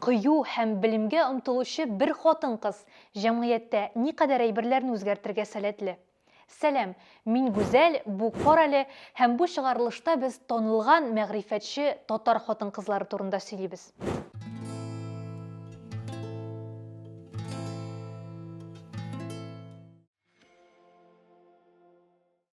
Кыю һәм белемгә омтылучы бер хатын-кыз җәмгыятьтә никадәр әйберләрне үзгәртергә сәләтле. Сәлам, мин Гүзәл, бу Корале һәм бу чыгарылышта без танылган мәгърифәтче татар хатын-кызлары турында сөйлибез.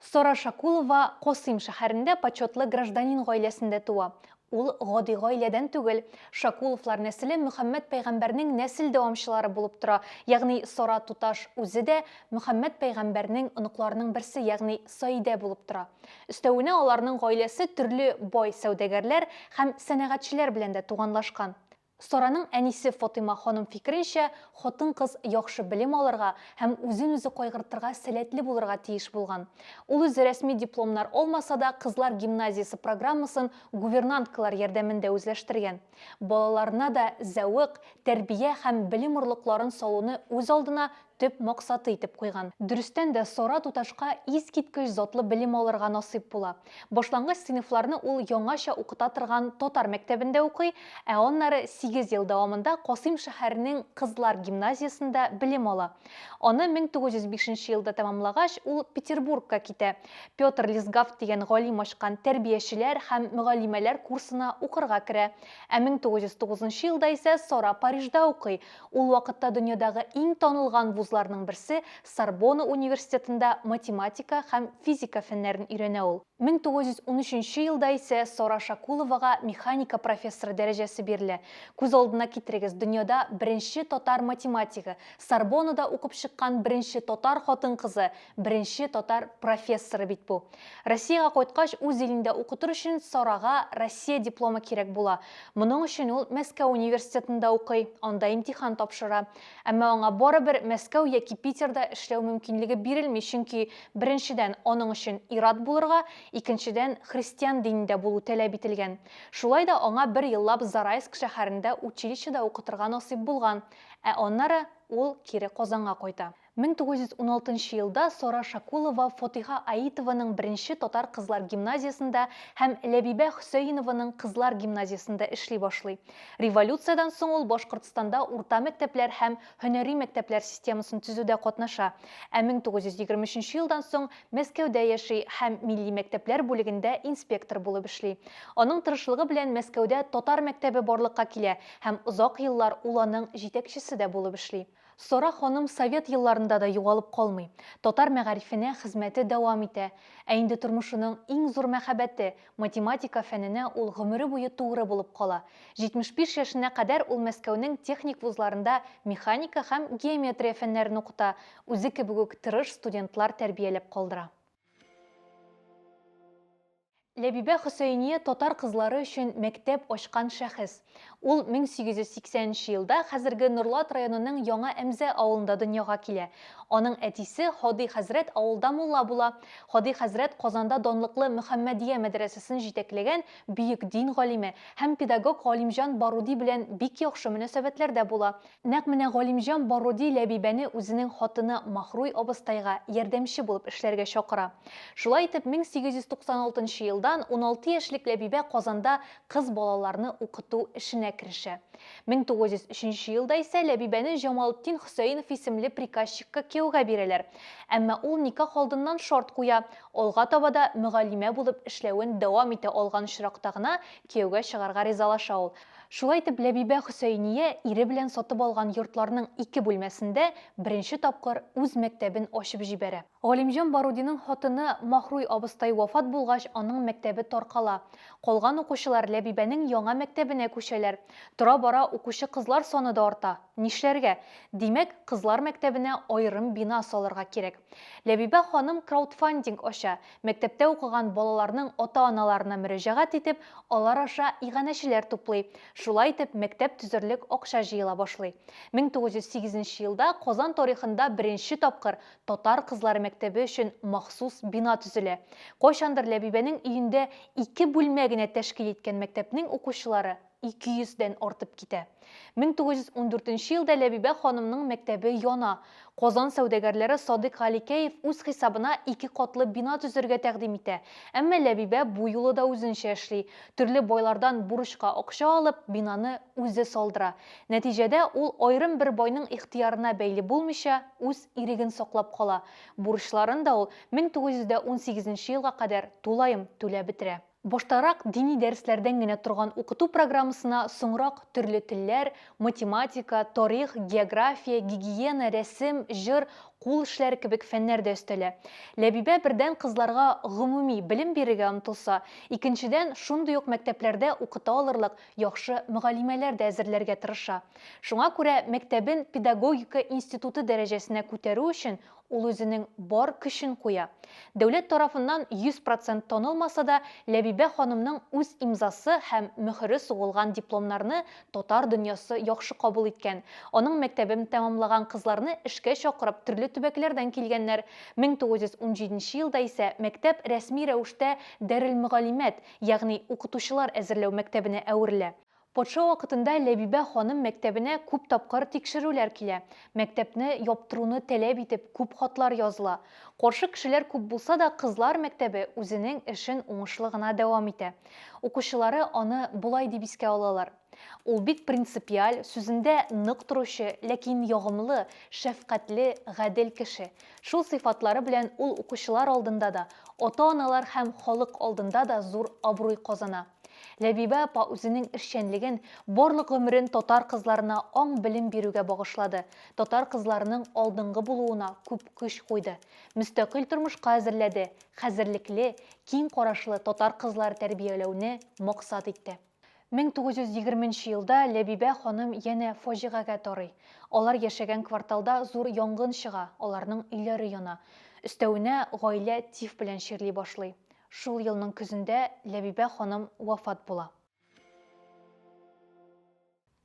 Сора Шакулова Косым шәһәрендә почетлы гражданин гаиләсендә туа. Ул гади гаиләдән түгел, Шакуловлар нәселе Мөхәммәд пәйгамбәрнең нәсел дәвамчылары булып тора. Ягъни Сора туташ үзе дә Мөхәммәд пәйгамбәрнең оныкларының берсе, ягъни Саидә булып тора. Өстәвенә аларның гаиләсе төрле бай сәүдәгәрләр һәм сәнәгатьчеләр белән дә туганлашкан. Сораның әнисе Фатыйма ханым фикеренчә, хатын-кыз яхшы белем алырга һәм үзен-үзе кайгыртырга сәләтле булырга тиеш булган. Ул үзе рәсми дипломнар алмаса да, кызлар гимназиясе программасын гувернанткалар ярдәмендә үзләштергән. Балаларына да зәвык, тәрбия һәм белем орлыкларын салуны үз алдына төп максаты итеп куйган. Дөрестән дә Сора туташка искиткеч затлы белем алырга насыйп була. Башлангыч сыйныфларны ул яңача укыта торган татар мәктәбендә укый, ә аннары 8 ел дәвамында Косым шәһәренең кызлар гимназиясендә белем ала. Аны 1905 елда тәмамлагач, ул Петербургка китә. Петр Лисгав дигән галим ачкан тәрбиячеләр һәм мөгаллимәләр курсына укырга керә. Ә 1909 елда исә Сора Парижда укый. Ул вакытта дөньядагы иң танылган вузларның берсе Сорбонна университетында математика һәм физика фәннәрен өйрәнә ул. 1913 елда исә Сора Шакуловага механика профессоры дәрәҗәсе бирелә. Күз алдына китерегез, дөньяда беренче татар математигы, Сорбоннада укып чыккан беренче татар хатын-кызы, беренче татар профессоры бит бу. Россиягә кайткач, үз илендә укытыр өчен Сорага Россия дипломы кирәк була. Моның өчен ул Мәскәү университетында укый, анда имтихан тапшыра. Әмма аңа барыбер Мәскәү яки Питерда эшләү мөмкинлеге бирелми, чөнки беренчедән аның өчен ират булырга, икенчедән христиан динендә булу таләп ителгән. Шулай да аңа бер еллап Зарайск шәһәрендә училищеда укытырга насыйп булган, ә аннары ул кире Казанга кайта. 1916 елда Сора Шакулова Фатиха Аитованың беренче татар кызлар гимназиясында һәм Ләбибә Хөсәйнованың кызлар гимназиясында эшли башлый. Революциядан соң ул Башкортстанда урта мәктәпләр һәм һөнәри мәктәпләр системасын төзүдә катнаша. Ә 1923 елдан соң Мәскәүдә яши һәм милли мәктәпләр бүлегендә инспектор булып эшли. Аның тырышлыгы белән Мәскәүдә татар мәктәбе барлыкка килә һәм озак еллар ул аның җитәкчесе дә булып эшли. Сора ханым совет елларында да югалып калмый. Татар мәгарифенә хезмәте дәвам итә. Ә инде тормышының иң зур мәхәббәте математика фәненә ул гомере буе тугры булып кала. 75 яшенә кадәр ул Мәскәүнең техник вузларында механика һәм геометрия фәннәрен укыта. Үзе кебек үк тырыш студентлар тәрбияләп калдыра. Ләбибә Хөсәйния татар кызлары өчен мәктәп ачкан шәхес. Ул 1880 елда хәзерге Норлат районының Яңа Әмзә авылында дөньяга килә. Аның әтисе Хади хәзрәт авылда мулла була. Хади хәзрәт Казанда данлыклы Мөхәммәдия мәдрәсәсен җитәкләгән бөек дин галиме һәм педагог Галимҗан Баруди белән бик яхшы мөнәсәбәтләрдә була. Нәкъ менә Галимҗан Баруди Ләбибәне үзенең хатыны Махруй абыстайга ярдәмче булып эшләргә чакыра. Шулай итеп 1896 елдан 16 яшьлек Ләбибә Казанда кыз балаларны укыту эшенә керешә. 1903 елда исә Ләбибәне Җамалетдин Хөсәйнов исемле приказчикка кияүгә бирәләр. Әмма ул никах алдыннан шарт куя. Алга таба да мөгаллимә булып эшләвен дәвам итә алган очракта гына кияүгә чыгарга ризалаша ул. Шулай итеп Ләбибә Хөсәйния ире белән сатып алган йортларның 2 бүлмәсендә беренче тапкыр үз мәктәбен ачып җибәрә. Галимҗан Барудиның хатыны Махруй абыстай вафат булгач, аның мәктәбе таркала. Калган укучылар Ләбибәнең яңа мәктәбенә күчәләр. Тора-бара укучы кызлар саны да арта. Нишләргә? Димәк, кызлар мәктәбенә аерым бина салырга кирәк. Ләбибә ханым краудфандинг ача. Мәктәптә укыган балаларның ата-аналарына мөрәҗәгать итеп, алар аша иганәчеләр туплый. Шулай итеп, мәктәп төзерлек акча җыела башлый. 1908 елда Казан тарихында беренче тапкыр татар кызлары мәктәбе өчен махсус бина төзелә. Кайчандыр Ләбибәнең өендә 2 бүлмә генә тәшкил иткән мәктәпнең укучылары 200-ден артып китә. 1914 елда Ләбибә ханымның мәктәбе яна. Qozon сәүдәгәрләре Садык Галикеев үз хисабына 2 катлы бина төзергә тәкъдим итә. Әмма Ләбибә бу юлы да үзенчә эшли. Төрле байлардан бурычка акча алып, бинаны үзе салдыра. Нәтиҗәдә ул айрым бер байның ихтыярына бәйле булмыйча, үз иреген саклап кала. Бурычларын да ул 1918 елга кадәр тулаем түләп бетерә. Баштарак дини дәресләрдән генә торган укыту программасына соңрак төрле телләр, математика, тарих, география, гигиена, рәсем, җыр, кул эшләре кебек фәннәр дә өстәлә. Ләбибә бердән кызларга гомуми белем бирергә омтылса, икенчедән шундый ук мәктәпләрдә укыта алырлык яхшы мөгаллимәләр дә әзерләргә тырыша. Шуңа күрә мәктәбен педагогика институты дәрәҗәсенә күтәрү өчен ул үзенең бар көчен куя. Дәүләт тарафыннан 100% танылмаса да, Ләбибә ханымның үз имзасы һәм мөхере сугылган дипломнарны татар дөньясы яхшы кабул иткән. Аның мәктәбен тәмамлаган кызларны эшкә чакырып, төрле төбәкләрдән килгәннәр. 1917 елда исә мәктәп рәсми рәвештә Дәрел Мөгаллимәт, ягъни укытучылар әзерләү мәктәбенә әверелә. Патша вакытында Ләбибә ханым мәктәбенә күп тапкыр тикшерүләр килә. Мәктәпне яптыруны таләп итеп күп хатлар языла. Каршы кешеләр күп булса да, кызлар мәктәбе үзенең эшен уңышлы гына дәвам итә. Укучылары аны булай дип искә алалар. Ул бик принципиаль, сүзендә нык торучы, ләкин ягымлы, шәфкатьле, гадел кеше. Шул сыйфатлары белән ул укучылар алдында да, ата-аналар һәм халык алдында да зур абруй казана. Ләбибә апа үзенең эшчәнлеген, барлык гомерен татар кызларына аң белем бирүгә багышлады. Татар кызларының алдынгы булуына күп көч куйды. Мөстәкыйль тормышка әзерләде, хәзерлекле, киң карашлы татар кызлар тәрбияләүне максат итте. 1920 елда Ләбибә ханым янә фаҗигагә тарый. Алар яшәгән кварталда зур янгын чыга, аларның өйләре яна. Өстәвенә гаилә тиф белән чирли башлый. Шул елның көзендә Ләбибә ханым вафат була.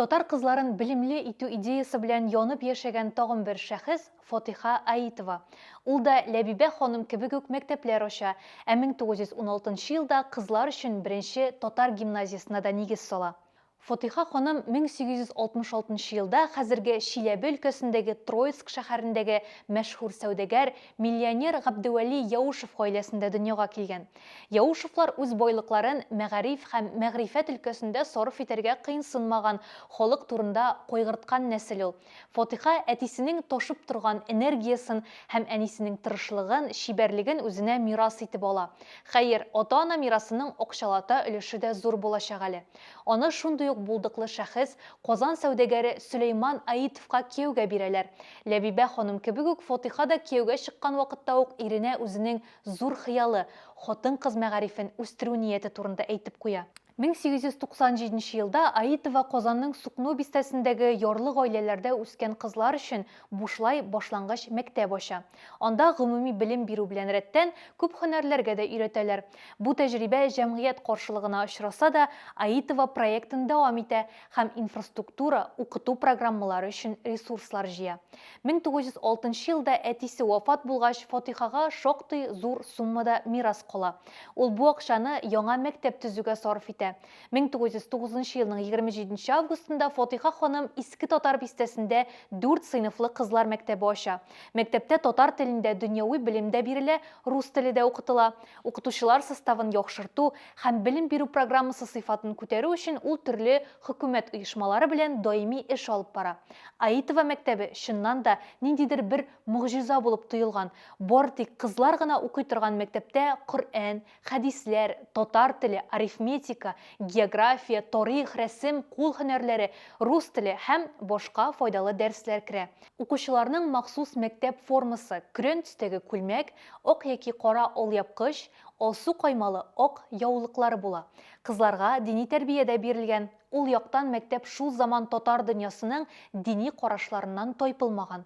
Татар кызларын белемле итү идеясы белән янып яшәгән тагын бер шәхес Фатиха Аитова. Ул да Ләбибә ханым кебек үк мәктәпләр ача, ә 1916 елда кызлар өчен беренче татар гимназиясына да нигез сала. Фатиха ханым 1866 елда хәзерге Чиләбе өлкәсендәге Троицк шәһәрендәге мәшһүр сәүдәгәр, миллионер Габдүвәли Яушев гаиләсендә дөньяга килгән. Яушевлар үз байлыкларын мәгариф һәм мәгърифәт өлкәсендә сарыф итәргә кыенсынмаган, халык турында кайгырткан нәсел ул. Фатиха әтисенең ташып торган энергиясын һәм әнисенең тырышлыгын, чибәрлеген үзенә мирас итеп ала. Хәер, ата-ана мирасының акчалата өлеше дә зур булачак әле. Аны шундый булдыклы шәхес Казан сәүдәгәре Сөләйман Аитовка кияүгә бирәләр. Ләбибә ханым кебек үк Фатиха да кияүгә чыккан вакытта ук иренә үзенең зур хыялы, хатын-кыз мәгарифен үстерү нияте турында әйтеп куя. 1897 елда Аитова Казанның Сукну бистәсендәге ярлы гаиләләрдә үскән кызлар өчен бушлай башлангыч мәктәп ача. Анда гомуми белем бирү белән рәттән күп һөнәрләргә дә өйрәтәләр. Бу тәҗрибә җәмгыять каршылыгына очраса да, Аитова проектын дәвам итә һәм инфраструктура, укыту программалары өчен ресурслар җыя. 1906 елда әтисе вафат булгач, Фатихага шактый зур суммада мирас кала. Ул бу акчаны яңа мәктәп төзүгә сарыф итә. 1909 елның 27 августында Фатиха ханым Иске Татар бистәсендә 4 сыйныфлы кызлар мәктәбе ача. Мәктәптә татар телендә дөньяви белемдә бирелә, рус телендә укытыла. Укытучылар составын яхшырту һәм белем бирү программасы сыйфатын күтәрү өчен ул төрле хөкүмәт оешмалары белән даими эш алып бара. Аитова мәктәбе чыннан да ниндидер бер мөгъҗиза булып тоелган. Бар тик кызлар гына укый торган мәктәптә Коръән, хәдисләр, татар теле, арифметика, география, тарих, рәсем, кул һөнәрләре, рус теле һәм башка файдалы дәресләр керә. Укучыларның махсус мәктәп формасы, көрән төстәге күлмәк, ак яки кара алъяпкыч, алсу каймалы ак яулыклары була. Кызларга дини тәрбиядә бирелгән. Ул яктан мәктәп шул заман татар дөньясының дини карашларыннан тайпылмаган.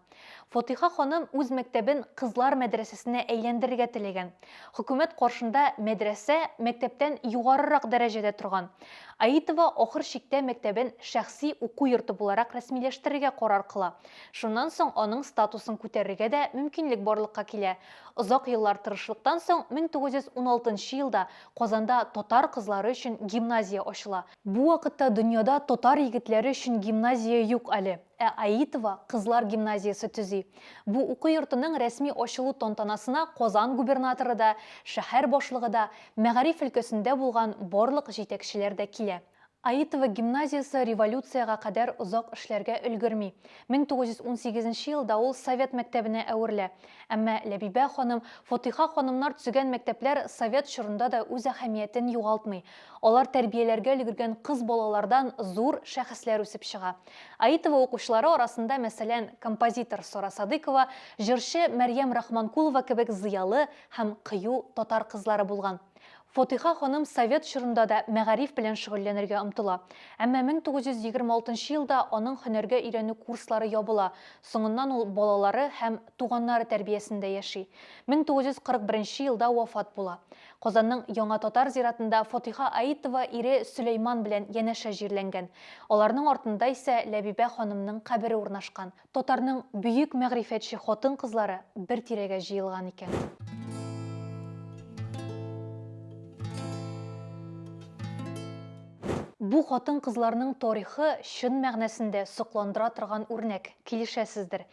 Фатиха ханым үз мәктәбен кызлар мәдрәсәсенә әйләндерергә теләгән. Хөкүмәт каршында мәдрәсә мәктәптән югарырак дәрәҗәдә торган. Аитова ахыр чиктә мәктәбен шәхси уку йорты буларак рәсмиләштерергә карар кыла. Шуннан соң аның статусын күтәрергә дә мөмкинлек барлыкка килә. Озак еллар тырышлыктан соң 1916 елда Казанда татар кызлары өчен өчен гимназия ачыла. Бу вакытта дөньяда татар егетләре өчен гимназия юк әле. Аитова кызлар гимназиясы төзи. Бу уку йортының рәсми ачылу тантанасына Казан губернаторы да, шәһәр башлыгы да, мәгариф өлкәсендә булган барлык җитәкчеләр дә килә. Аитова гимназиясы революцияга кадәр озак эшләргә өлгерми. 1918 елда ул Совет мәктәбенә әверелә. Әмма Ләбибә ханым, Фатиха ханымнар төзегән мәктәпләр Совет чорында да үз әһәмиятен югалтмый. Алар тәрбияләргә өлгергән кыз балалардан зур шәхесләр үсеп чыга. Аитова укучылары арасында, мәсәлән, композитор Сора Садыкова, җырчы Мәрьям Рахманкулова кебек зыялы һәм кыю татар кызлары булган. Фатиха ханым Совет чорында да мәгариф белән шөгыльләнергә омтыла. Әмма 1926 елда аның һөнәргә өйрәнү курслары ябыла. Соңыннан ул балалары һәм туганнары тәрбиясендә яши. 1941 елда вафат була. Казанның Яңа Татар зиратында Фатиха Аитова ире Сөләйман белән янәшә җирләнгән. Аларның артында исә Ләбибә ханымның кабере урнашкан. Татарның бөек мәгърифәтче хатын-кызлары бер тирәгә җыелган икән. Бу хатын-кызларның тарихы чын мәгънәсендә сокландыра торган үрнәк, килешәсездер.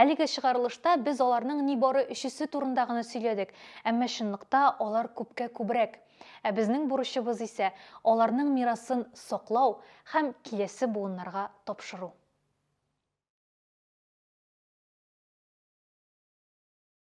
Әлеге чыгарылышта без аларның нибары өчесе турында гына сөйләдек, әмма чынлыкта алар күпкә күбрәк. Ә безнең бурычыбыз исә аларның мирасын саклау һәм киләсе буыннарга тапшыру.